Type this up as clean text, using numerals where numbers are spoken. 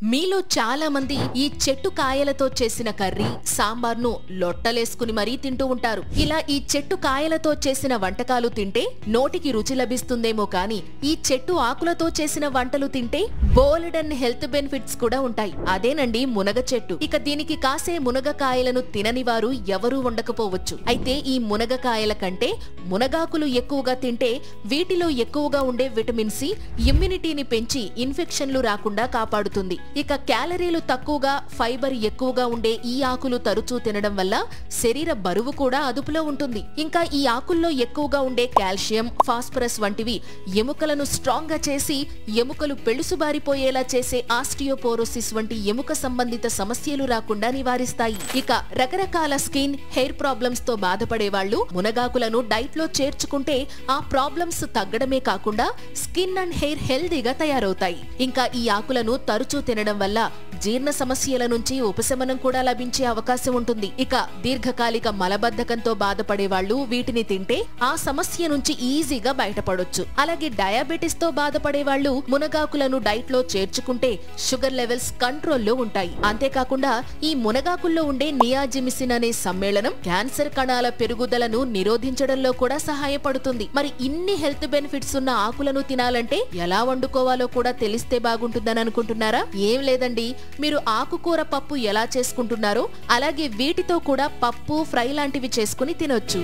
మీలో చాలా మంది ఈ చెట్టు కాయలతో చేసిన కర్రీ సాంబార్ను లొట్టలేసుకుని మరీ తింటూ ఉంటారు. ఇలా ఈ చెట్టు కాయలతో చేసిన వంటకాలు తింటే నోటికి రుచి లభిస్తుందేమో కానీ ఈ చెట్టు ఆకులతో చేసిన వంటలు తింటే బోలెడన్ని హెల్త్ బెనిఫిట్స్ కూడా ఉంటాయి. అదేనండి మునగ చెట్టు. ఇక దీనికి కాసే మునగకాయలను తినని వారు ఎవరూ ఉండకపోవచ్చు. అయితే ఈ మునగకాయల కంటే మునగాకులు ఎక్కువగా తింటే వీటిలో ఎక్కువగా ఉండే విటమిన్ సి ఇమ్యూనిటీని పెంచి ఇన్ఫెక్షన్లు రాకుండా కాపాడుతుంది. ఇక క్యాలరీలు తక్కువగా ఫైబర్ ఎక్కువగా ఉండే ఈ ఆకులు తరచూ తినడం వల్ల శరీర బరువు కూడా అదుపులో ఉంటుంది. ఇంకా ఈ ఆకుల్లో ఎక్కువగా ఉండే కాల్షియం, ఫాస్ఫరస్ వంటివి ఎముకలను స్ట్రాంగ్ గా చేసి ఎముకలు పెళుసుబారిపోయేలా చేసే ఆస్టియోపోరోసిస్ వంటి ఎముక సంబంధిత సమస్యలు రాకుండా నివారిస్తాయి. ఇక రకరకాల స్కిన్, హెయిర్ ప్రాబ్లమ్స్ తో బాధపడే వాళ్ళు మునగాకులను డైట్ లో చేర్చుకుంటే ఆ ప్రాబ్లమ్స్ తగ్గడమే కాకుండా స్కిన్ అండ్ హెయిర్ హెల్దీగా తయారవుతాయి. ఇంకా ఈ ఆకులను తరచూ తినడం వల్ల జీర్ణ సమస్యల నుంచి ఉపశమనం కూడా లభించే అవకాశం ఉంటుంది. ఇక దీర్ఘకాలిక మలబద్ధకంతో బాధపడే వాళ్ళు వీటిని తింటే ఆ సమస్య నుంచి ఈజీగా బయటపడొచ్చు. అలాగే డయాబెటిస్ తో బాధపడే వాళ్ళు మునగాకులను డైట్ లో చేర్చుకుంటే షుగర్ లెవెల్స్ కంట్రోల్లో ఉంటాయి. అంతేకాకుండా ఈ మునగాకుల్లో ఉండే నియాజిమిసిన్ అనే సమ్మేళనం క్యాన్సర్ కణాల పెరుగుదలను నిరోధించడంలో కూడా సహాయపడుతుంది. మరి ఇన్ని హెల్త్ బెనిఫిట్స్ ఉన్న ఆకులను తినాలంటే ఎలా వండుకోవాలో కూడా తెలిస్తే బాగుంటుందని అనుకుంటున్నారా? ఏం లేదండి, మీరు ఆకుకూర పప్పు ఎలా చేసుకుంటున్నారో అలాగే వీటితో కూడా పప్పు, ఫ్రై లాంటివి చేసుకుని తినొచ్చు.